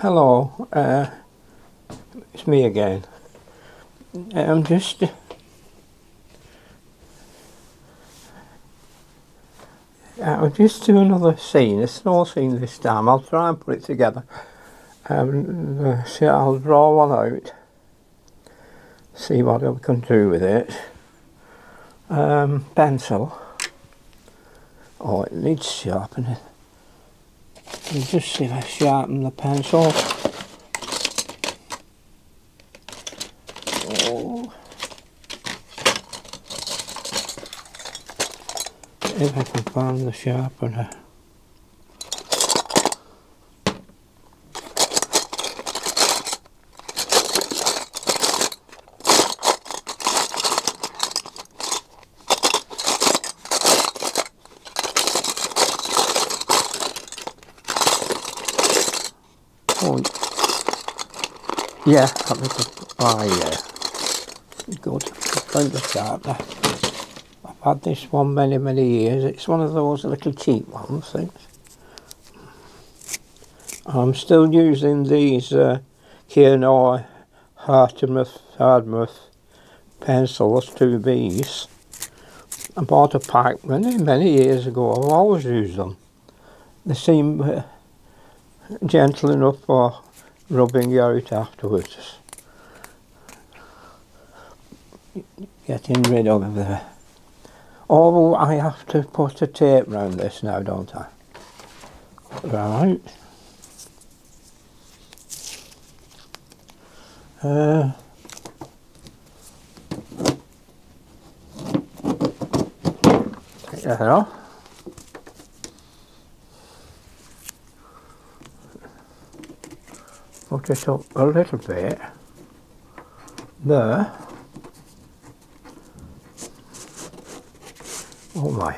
Hello, it's me again. I'm just I'll just do another scene, a snow scene this time. I'll try and put it together. So I'll draw one out, see what I can do with it. Pencil. Oh, it needs sharpening. You just see if I sharpen the pencil. Oh. If I can find the sharpener. Oh, yeah, that was yeah. Good. Find the sharpener. I've had this one many years. It's one of those little cheap ones, things. I'm still using these K&R Hardmouth pencils, 2Bs. I bought a pack many years ago. I've always used them. They seem gentle enough for rubbing you out afterwards. Getting rid of the... Oh, I have to put a tape around this now, don't I? Right. Take that off. Put it up a little bit there. Oh my.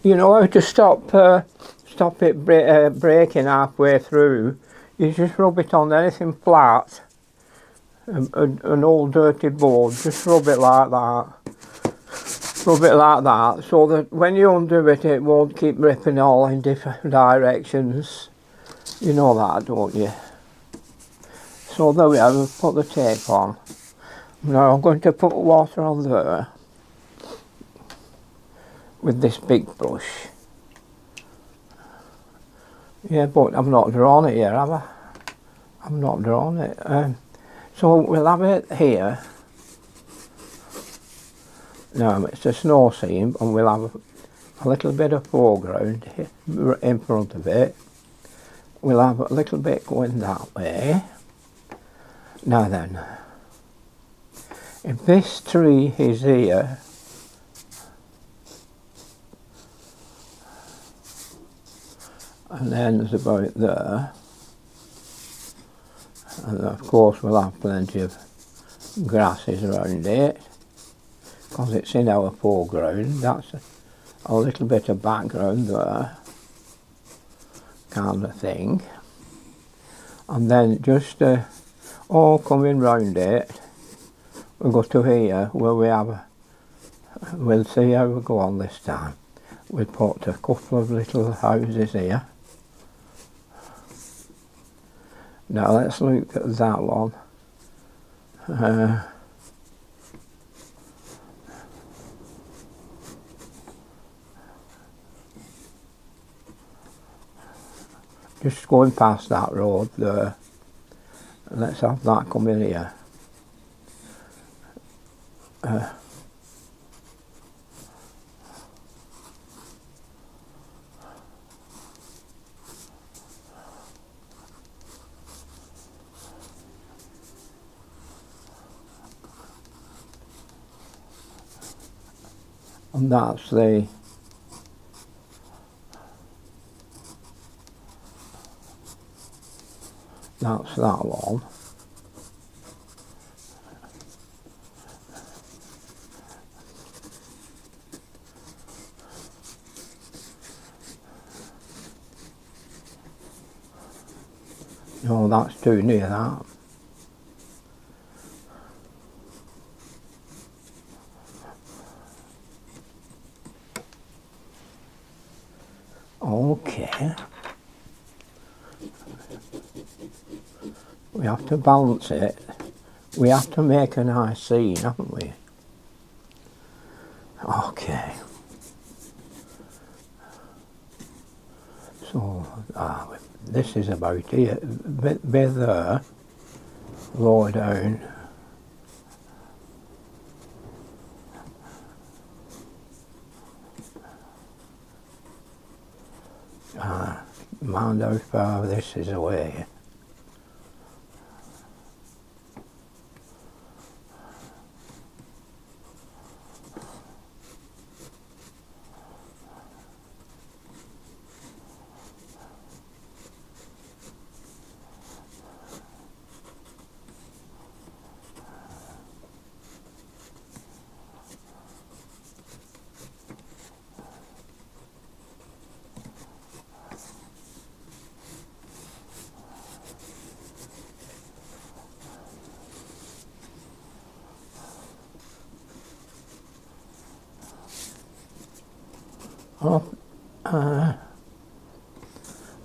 You know how to stop it breaking halfway through? You just rub it on anything flat, an old dirty board, just rub it like that. Rub it like that, so that when you undo it, it won't keep ripping all in different directions. You know that, don't you? So there we have, we've put the tape on. Now I'm going to put water on there with this big brush. Yeah, but I've not drawn it yet, have I? I've not drawn it. So we'll have it here. Now it's a snow scene, and we'll have a little bit of foreground in front of it. We'll have a little bit going that way. Now then, if this tree is here, and ends about there, and of course we'll have plenty of grasses around it because it's in our foreground. That's a little bit of background there, kind of thing. And then just all coming round it, we'll go to here where we have we'll see how we go on this time. We'll put a couple of little houses here. Now let's look at that one. Just going past that road there. Let's have that come in here. And that's that one. No, that's too near that. Okay. We have to balance it. We have to make a nice scene, haven't we? Okay. So, this is about here. Bit there, lower down. Mind how far this is away. Oh,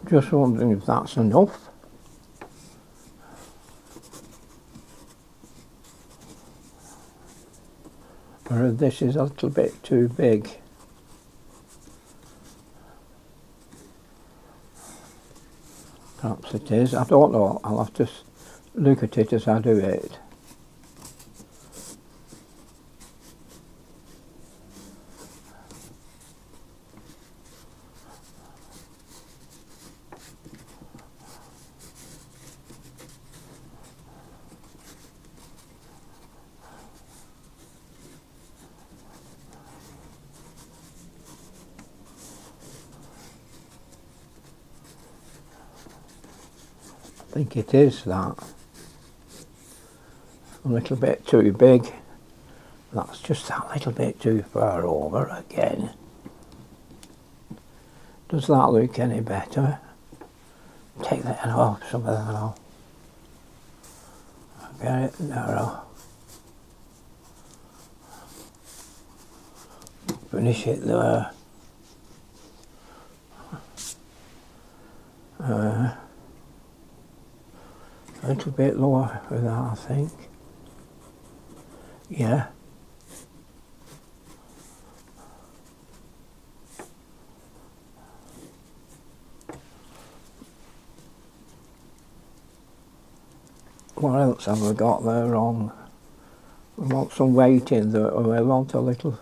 just wondering if that's enough. Or if this is a little bit too big. Perhaps it is, I don't know, I'll have to look at it as I do it. I think it is that. A little bit too big. That's just that little bit too far over again. Does that look any better? Take that off, some of that off. Get it narrow. Finish it there. A little bit lower for that, I think. Yeah. What else have we got there wrong? We want some weight in there, or we want a little,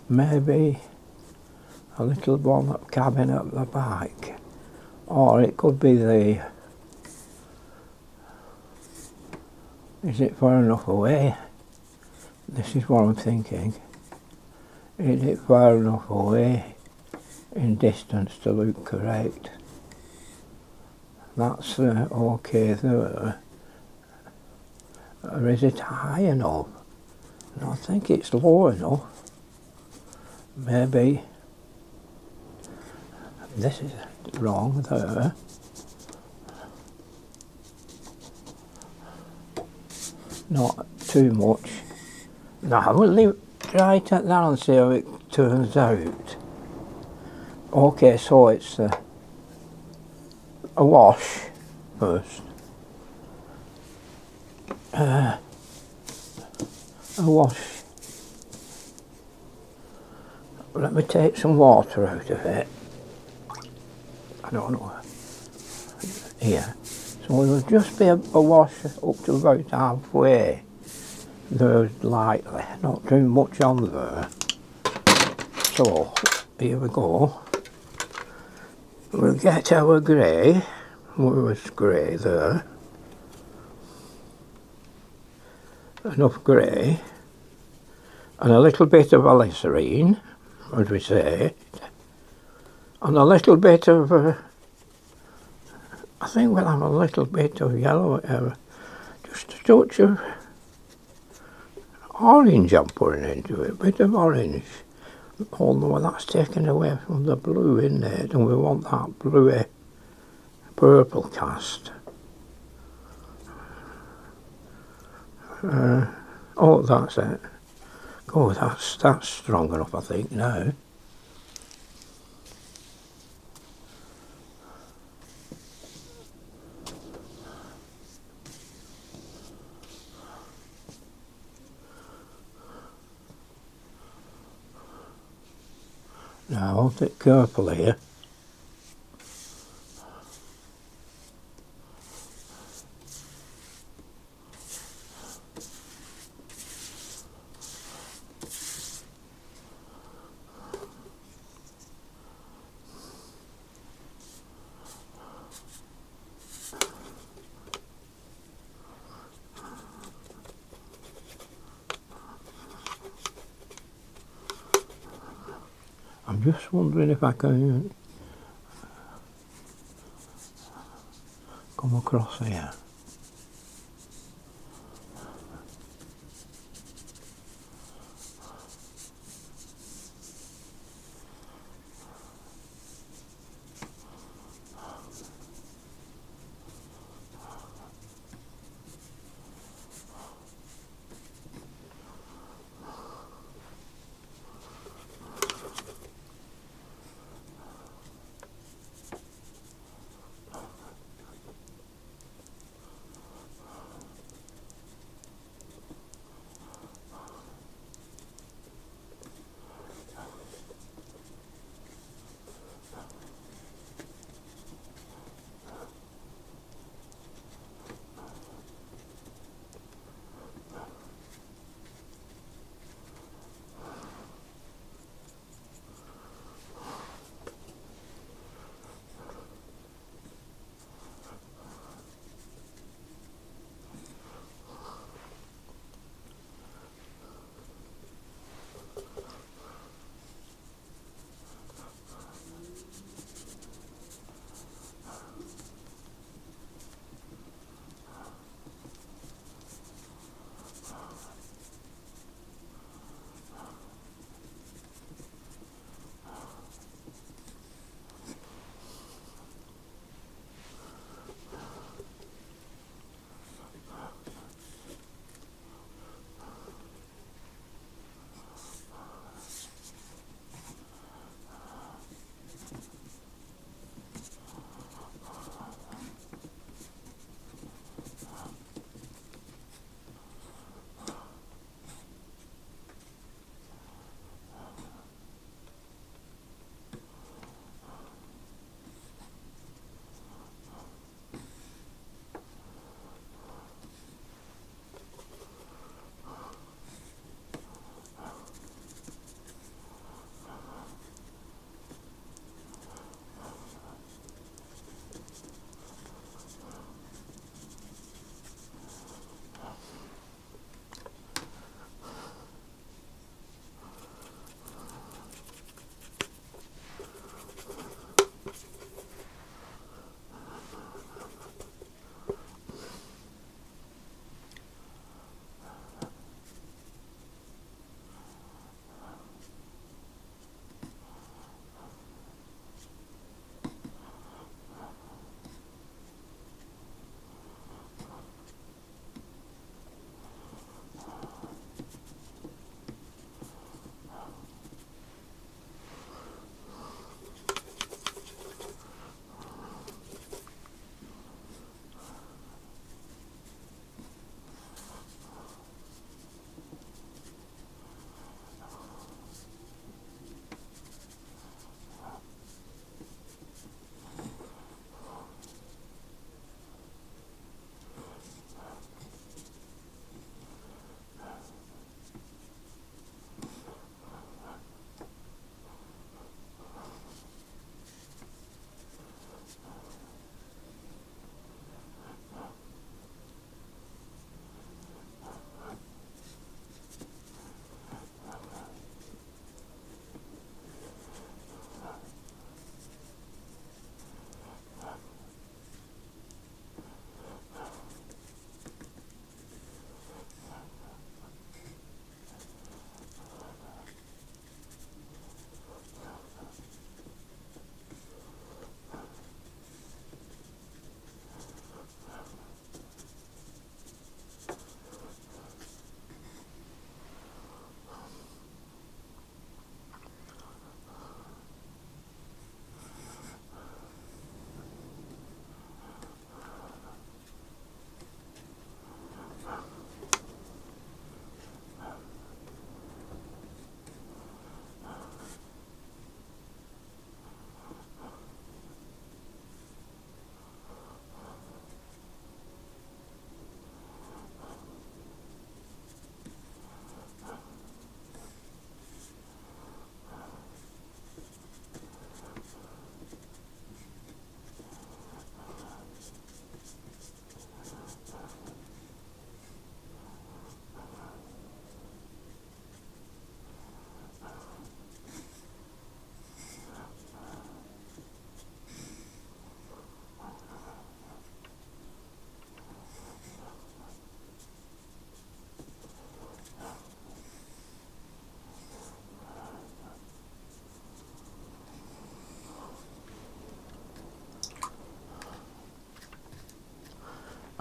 maybe a little one cabin at the back. Or it could be is it far enough away? This is what I'm thinking. Is it far enough away in distance to look correct? That's okay there. Or is it high enough? No, I think it's low enough. Maybe this is wrong there. Not too much. Now we'll try it that and see how it turns out. Okay, so it's a wash first. A wash. Let me take some water out of it. I don't know. Here. So it'll just be a wash up to about halfway. There lightly, not too much on there. So here we go. We'll get our grey. Where was grey there? Enough grey. and a little bit of glycerine, as we say, and a little bit of, I think we'll have a little bit of yellow, just a touch of orange I'm putting into it, a bit of orange, although that's taken away from the blue in there, and we want that bluey purple cast. Oh, that's it. Oh, that's strong enough, I think, now. Now, I want it careful here. I'm just wondering if I can come across here.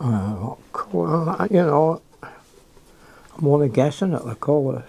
What colour, you know, I'm only guessing at the colours.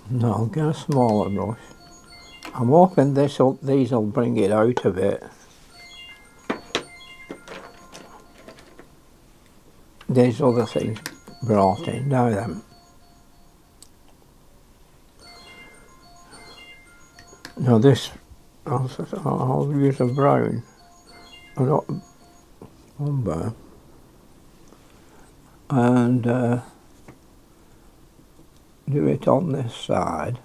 No, I'll get a smaller brush. I'm hoping these will bring it out a bit. These other things brought in, now then. Now this, I'll use a brown, not umber, and do it on this side.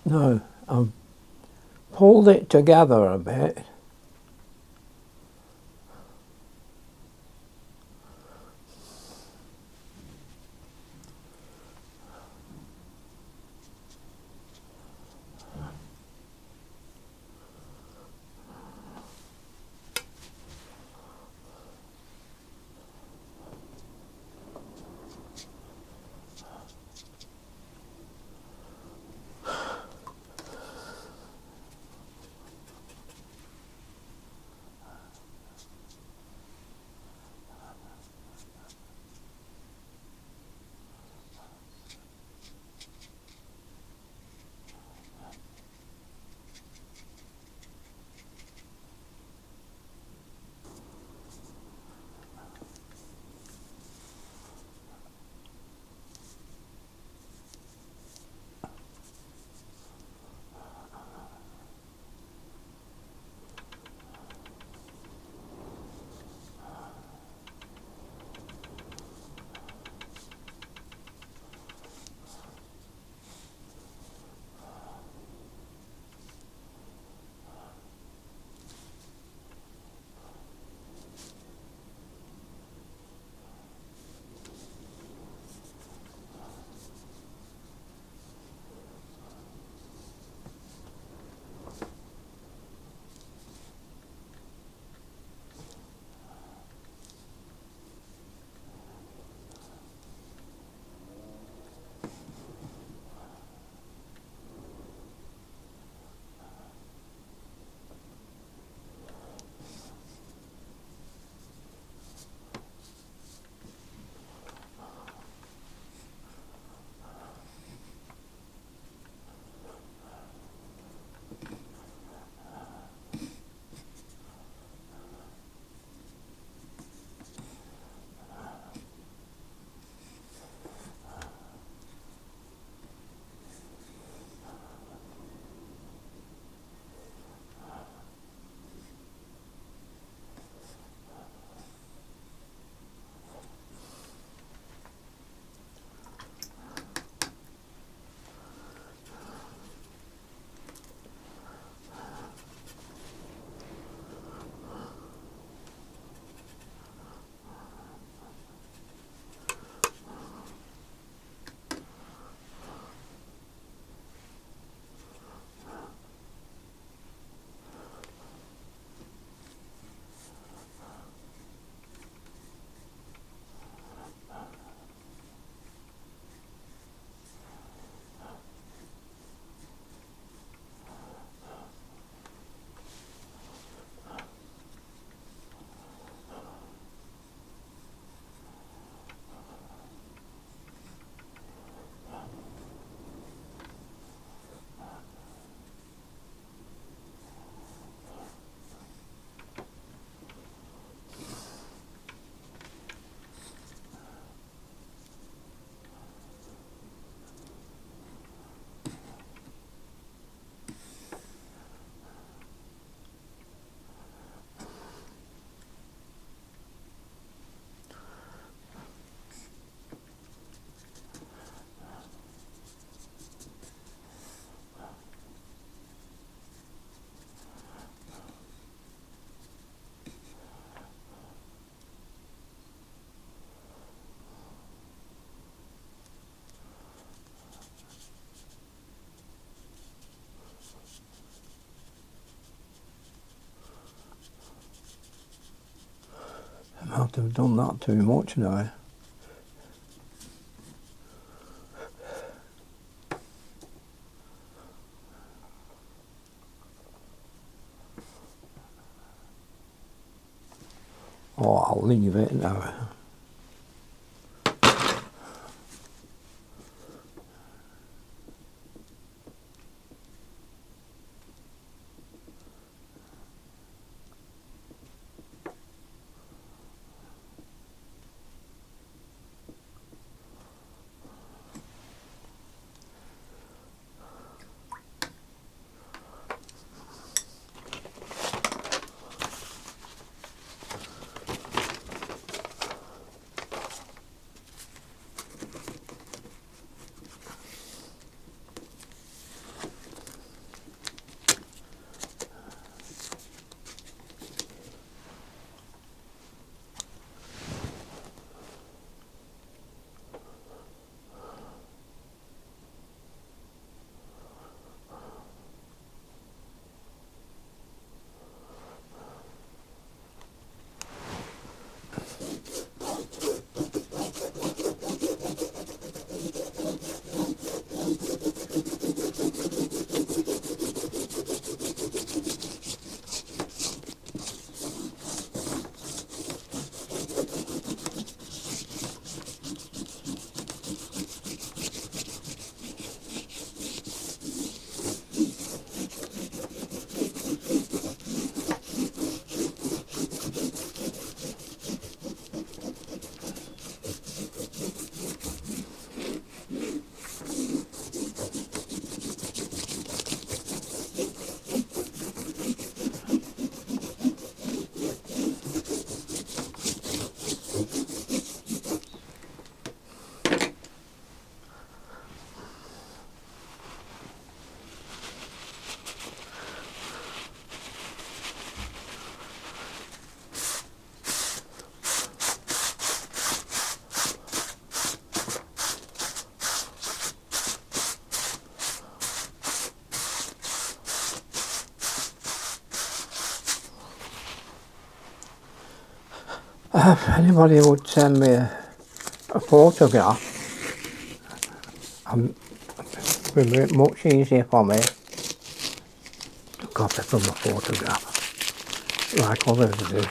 Now I've pulled it together a bit. I might have done that too much now. Oh, I'll leave it now. If anybody would send me a photograph, it would be much easier for me to copy from a photograph, like others do.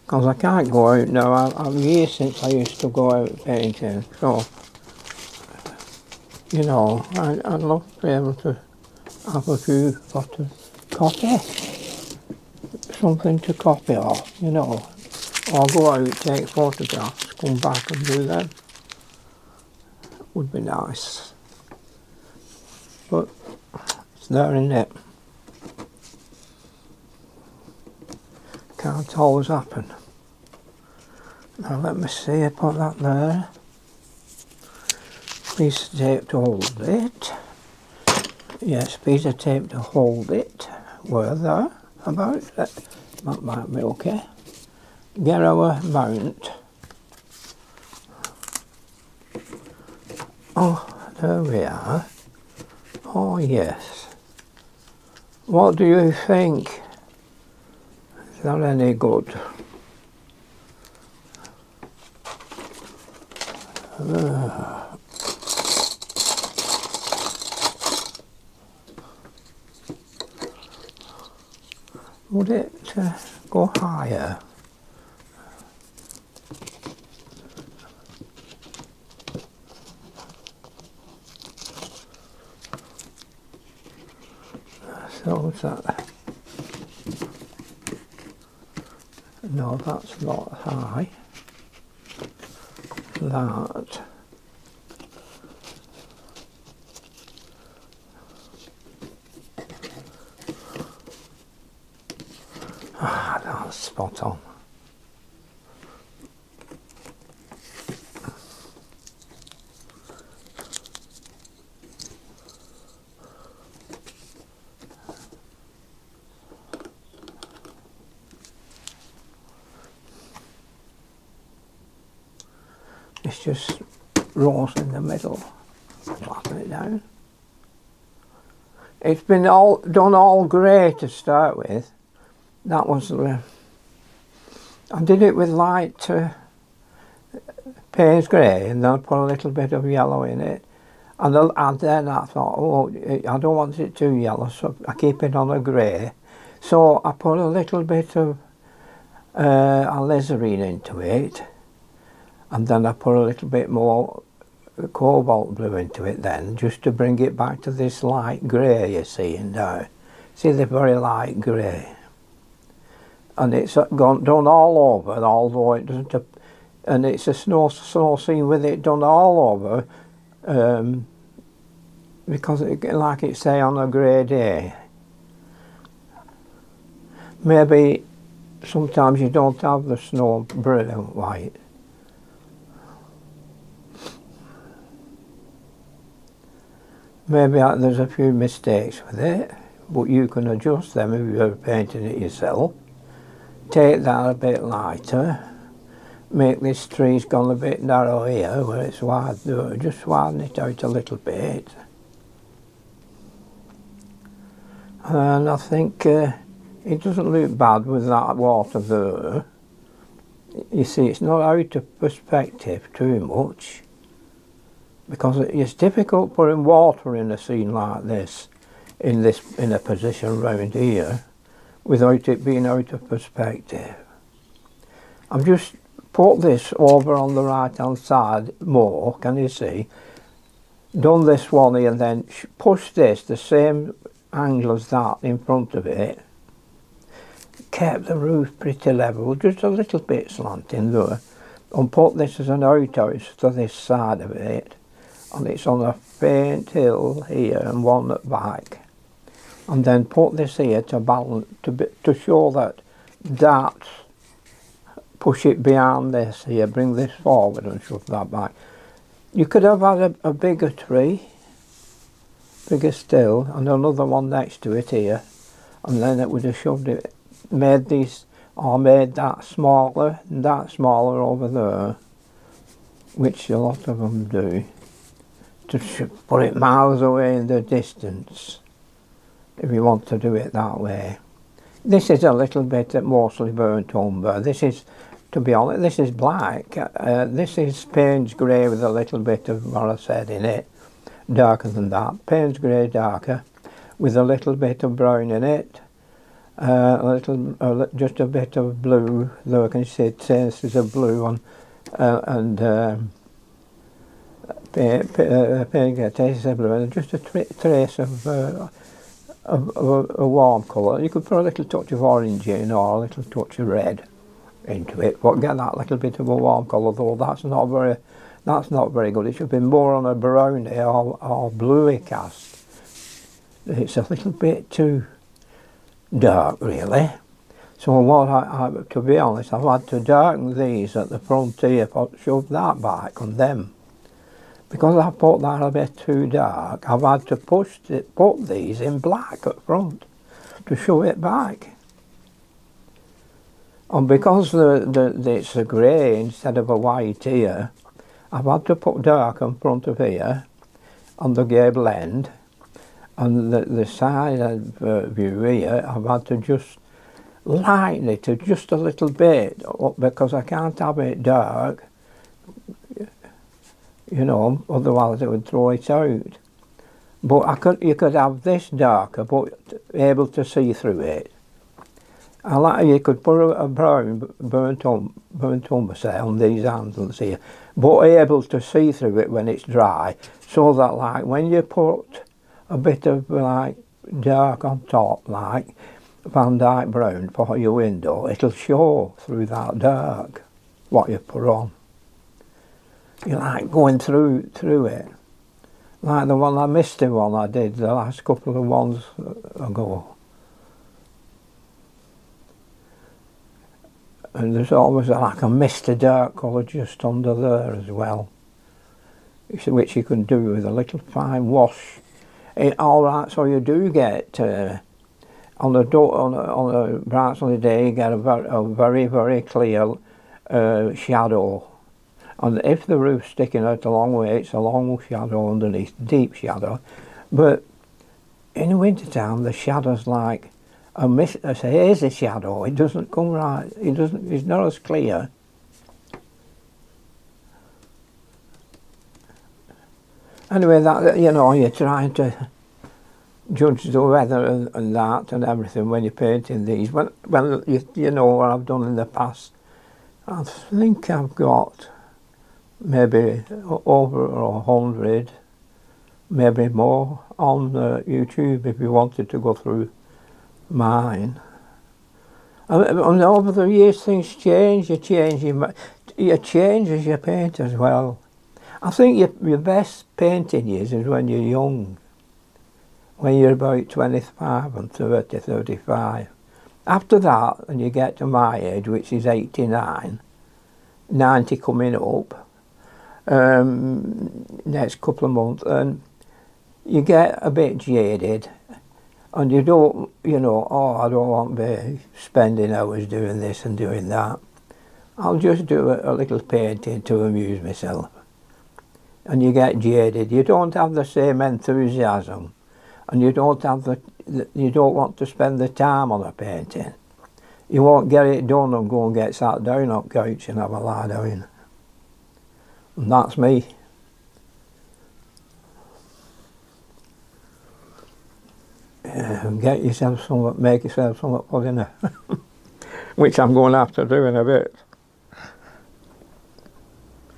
Because I can't go out now. I'm years since I used to go out painting, so you know, I'd love to be able to have a few photos, copy, something to copy off, you know, or go out, take photographs, come back and do them. Would be nice, but it's there, isn't it? Can't always happen. Now let me see, I put that there. Piece of tape to hold it. Yes, piece of tape to hold it. Where there? About that. That might be okay. Get our mount. Oh, there we are. Oh yes. What do you think? Is that any good? Would it go higher? So is that? No, that's not high. That. Ah, that's spot on. It's just rows in the middle. Flatten it down. It's been done all grey to start with. That was I did it with light Payne's grey, and then I put a little bit of yellow in it, and then I thought, oh, I don't want it too yellow, so I keep it on a grey. So I put a little bit of alizarin into it, and then I put a little bit more cobalt blue into it then, just to bring it back to this light grey you see now. See the very light grey. And it's done all over, although it doesn't, and it's a snow scene with it done all over, because like it say on a grey day. Maybe sometimes you don't have the snow brilliant white. Maybe there's a few mistakes with it, but you can adjust them if you're painting it yourself. Take that a bit lighter, make this tree's gone a bit narrow here where it's wide, just widen it out a little bit. And I think it doesn't look bad with that water there. You see, it's not out of perspective too much, because it's difficult putting water in a scene like this, in a position round here, without it being out of perspective. I've just put this over on the right hand side more, can you see? Done this one here and then push this the same angle as that in front of it. Kept the roof pretty level, just a little bit slanting there, and put this as an outhouse to this side of it, and it's on a faint hill here and one at back. And then put this here to balance, to show that push it behind this here, bring this forward and shove that back. You could have had a bigger tree, bigger still, and another one next to it here, and then it would have shoved it, made these, or made that smaller and that smaller over there, which a lot of them do, to put it miles away in the distance. If you want to do it that way, This is a little bit mostly burnt umber. This is, to be honest, this is black. This is Payne's grey with a little bit of what I said in it. Darker than that. Payne's grey darker with a little bit of brown in it. Just a bit of blue, though I can see traces of blue on, and Payne grey traces of blue, and just a trace of a warm colour. You could put a little touch of orange in, or a little touch of red into it, but get that little bit of a warm colour, though that's not very good. It should be more on a browny or bluey cast. It's a little bit too dark, really. So what to be honest, I've had to darken these at the front here, shove that back on them. Because I put that a bit too dark, I've had to put these in black at front to show it back. And because it's a grey instead of a white here, I've had to put dark in front of here, on the gable end, and the side view here, I've had to just lighten it to just a little bit, because I can't have it dark, you know, otherwise it would throw it out. But you could have this darker, but able to see through it. You could put a brown burnt umber, say, on these handles here, but able to see through it when it's dry, so that like when you put a bit of like dark on top, like Van Dyke brown for your window, it'll show through that dark what you put on. You like going through it, like the one, misty one I did the last couple of ones ago. And there's always like a misty dark colour just under there as well, which you can do with a little fine wash. Alright, so you do get on a bright sunny day, you get a very, very clear shadow. And if the roof's sticking out a long way, it's a long shadow underneath, deep shadow. But in the winter time, the shadow's like a hazy shadow. It doesn't come right. It's not as clear. Anyway, that, you know, you're trying to judge the weather and that and everything when you're painting these. When you know what I've done in the past, I think I've got maybe over 100, maybe more on YouTube if you wanted to go through mine. And over the years things change. You change as you paint as well. I think your best painting years is when you're young, when you're about 25 and 30, 35. After that, and you get to my age, which is 89, 90 coming up, next couple of months, and you get a bit jaded, and you don't, you know, oh, I don't want to be spending hours doing this and doing that. I'll just do a little painting to amuse myself. And you get jaded. You don't have the same enthusiasm, and you don't have you don't want to spend the time on a painting. You won't get it done and go and get sat down on the couch and have a lie down. And that's me. Get yourself something, make yourself something for dinner, which I'm going to have to do in a bit.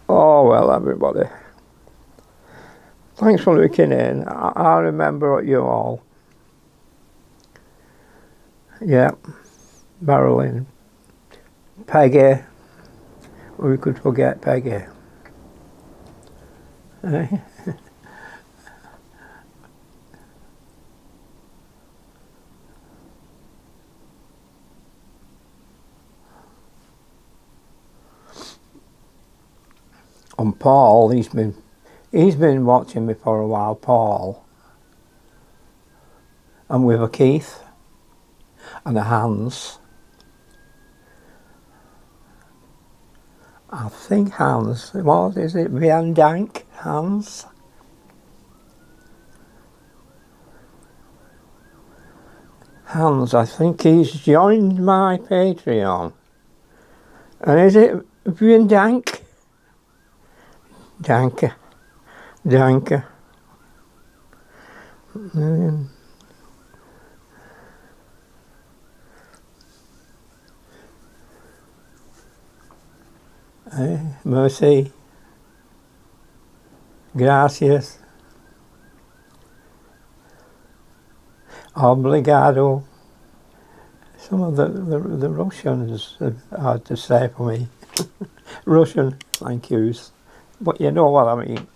Oh well, everybody. Thanks for looking in. I remember you all. Yeah, Marilyn, Peggy. We could forget Peggy. And Paul, he's been watching me for a while, Paul. And with a Keith and a Hans. I think Hans, what is it, Van Dyke, Hans? Hans, I think he's joined my Patreon. And is it vielen Dank? Danke. Danke. Merci. Gracias. Obrigado. Some of the Russians are hard to say for me. Russian thank yous. But you know what I mean.